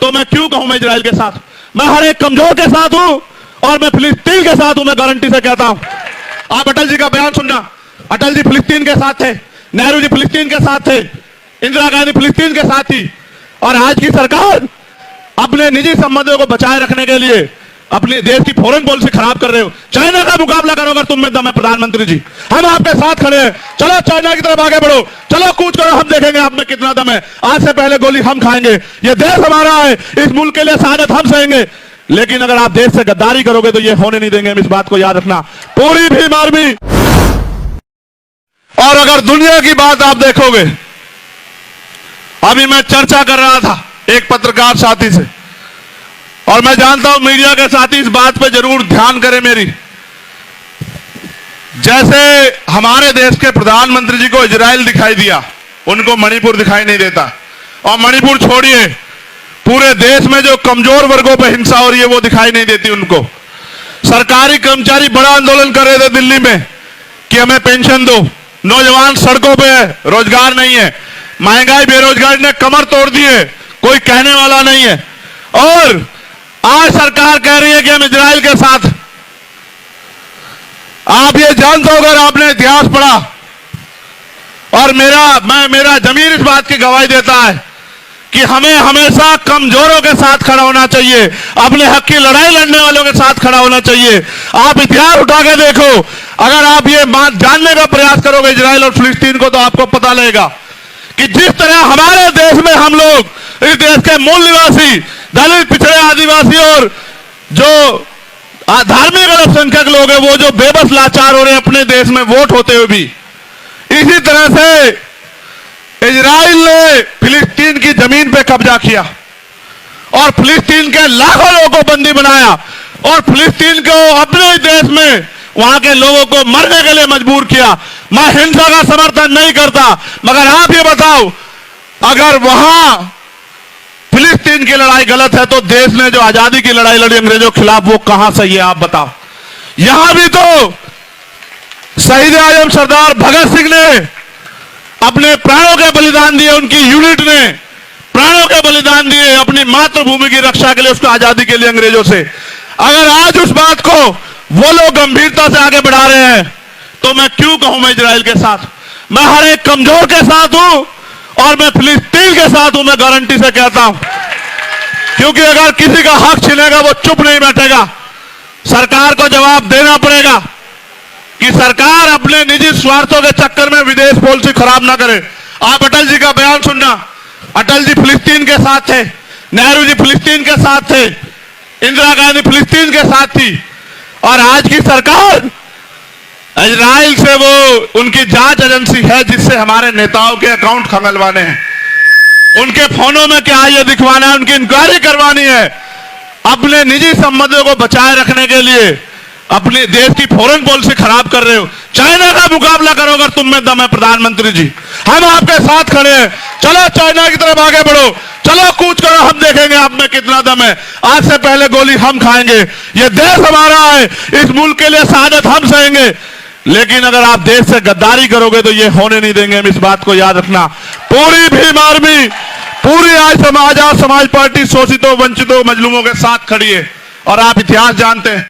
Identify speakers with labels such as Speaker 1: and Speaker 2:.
Speaker 1: तो मैं क्यों कहूं मैं इजराइल के साथ। मैं हर एक कमजोर के साथ हूं और मैं फिलिस्तीन के साथ हूं, मैं गारंटी से कहता हूं। आप अटल जी का बयान सुनना, अटल जी फिलिस्तीन के साथ थे, नेहरू जी फिलिस्तीन के साथ थे, इंदिरा गांधी फिलिस्तीन के साथ थी। और आज की सरकार अपने निजी संबंधों को बचाए रखने के लिए अपने देश की फॉरेन पॉलिसी खराब कर रहे हो। चाइना का मुकाबला करो अगर तुम में दम है प्रधानमंत्री जी, हम आपके साथ खड़े हैं। चलो चाइना की तरफ आगे बढ़ो, चलो कूच करो, हम देखेंगे आप में कितना दम है। आज से पहले गोली हम खाएंगे, ये देश हमारा है, इस मुल्क के लिए शहादत हम सहेंगे। लेकिन अगर आप देश से गद्दारी करोगे तो ये होने नहीं देंगे, हम इस बात को याद रखना। पूरी भी मारवी। और अगर दुनिया की बात आप देखोगे, अभी मैं चर्चा कर रहा था एक पत्रकार साथी से, और मैं जानता हूं मीडिया के साथी इस बात पे जरूर ध्यान करें मेरी। जैसे हमारे देश के प्रधानमंत्री जी को इजराइल दिखाई दिया, उनको मणिपुर दिखाई नहीं देता। और मणिपुर छोड़िए, पूरे देश में जो कमजोर वर्गों पे हिंसा हो रही है वो दिखाई नहीं देती उनको। सरकारी कर्मचारी बड़ा आंदोलन कर रहे थे दिल्ली में कि हमें पेंशन दो, नौजवान सड़कों पे है, रोजगार नहीं है, महंगाई बेरोजगारी ने कमर तोड़ दी है, कोई कहने वाला नहीं है। और आज सरकार कह रही है कि हम इजराइल के साथ। आप ये जानते हो, अगर आपने इतिहास पढ़ा, और मेरा जमीर इस बात की गवाही देता है कि हमें हमेशा कमजोरों के साथ खड़ा होना चाहिए, अपने हक की लड़ाई लड़ने वालों के साथ खड़ा होना चाहिए। आप इतिहास उठा के देखो, अगर आप ये बात जानने का प्रयास करोगे इजराइल और फिलिस्तीन को, तो आपको पता लगेगा कि जिस तरह हमारे देश में हम लोग, इस देश के मूल निवासी, दलित, पिछड़े, आदिवासी और जो धार्मिक अल्पसंख्यक लोग हैं, वो जो बेबस लाचार हो रहे हैं अपने देश में वोट होते हुए भी, इसी तरह से इजराइल ने फिलिस्तीन की जमीन पे कब्जा किया और फिलिस्तीन के लाखों लोगों को बंदी बनाया और फिलिस्तीन को अपने देश में वहां के लोगों को मरने के लिए मजबूर किया। मैं हिंसा का समर्थन नहीं करता, मगर आप ये बताओ, अगर वहां फिलिस्तीन की लड़ाई गलत है तो देश ने जो आजादी की लड़ाई लड़ी अंग्रेजों के खिलाफ, वो कहां सही है आप बताओ। यहां भी तो शहीद आजम सरदार भगत सिंह ने अपने प्राणों के बलिदान दिए, उनकी यूनिट ने प्राणों के बलिदान दिए अपनी मातृभूमि की रक्षा के लिए, उसको आजादी के लिए अंग्रेजों से। अगर आज उस बात को वो लोग गंभीरता से आगे बढ़ा रहे हैं, तो मैं क्यों कहूं मैं इजराइल के साथ। मैं हर एक कमजोर के साथ हूं और मैं फिलिस्तीन के साथ हूं, मैं गारंटी से कहता हूं। क्योंकि अगर किसी का हक छिनेगा वो चुप नहीं बैठेगा, सरकार को जवाब देना पड़ेगा कि सरकार अपने निजी स्वार्थों के चक्कर में विदेश पॉलिसी खराब ना करे। आप अटल जी का बयान सुनना, अटल जी फिलिस्तीन के साथ थे, नेहरू जी फिलिस्तीन के साथ थे, इंदिरा गांधी फिलिस्तीन के साथ थी। और आज की सरकार इजराइल से, वो उनकी जांच एजेंसी है जिससे हमारे नेताओं के अकाउंट खंगलवाने हैं, उनके फोनों में क्या है ये दिखवाना है, उनकी इंक्वायरी करवानी है। अपने निजी संबंधों को बचाए रखने के लिए अपने देश की फॉरेन पॉलिसी खराब कर रहे हो। चाइना का मुकाबला करो अगर तुम में दम है प्रधानमंत्री जी, हम आपके साथ खड़े हैं। चलो चाइना की तरफ आगे बढ़ो, चलो कूच करो, हम देखेंगे आप में कितना दम है। आज से पहले गोली हम खाएंगे, ये देश हमारा है, इस मुल्क के लिए शहादत हम सहेंगे। लेकिन अगर आप देश से गद्दारी करोगे तो ये होने नहीं देंगे, हम इस बात को याद रखना। पूरी भी मारवी, पूरी आज समाज पार्टी शोषितों, वंचितों, मजलूमों के साथ खड़ी है। और आप इतिहास जानते हैं।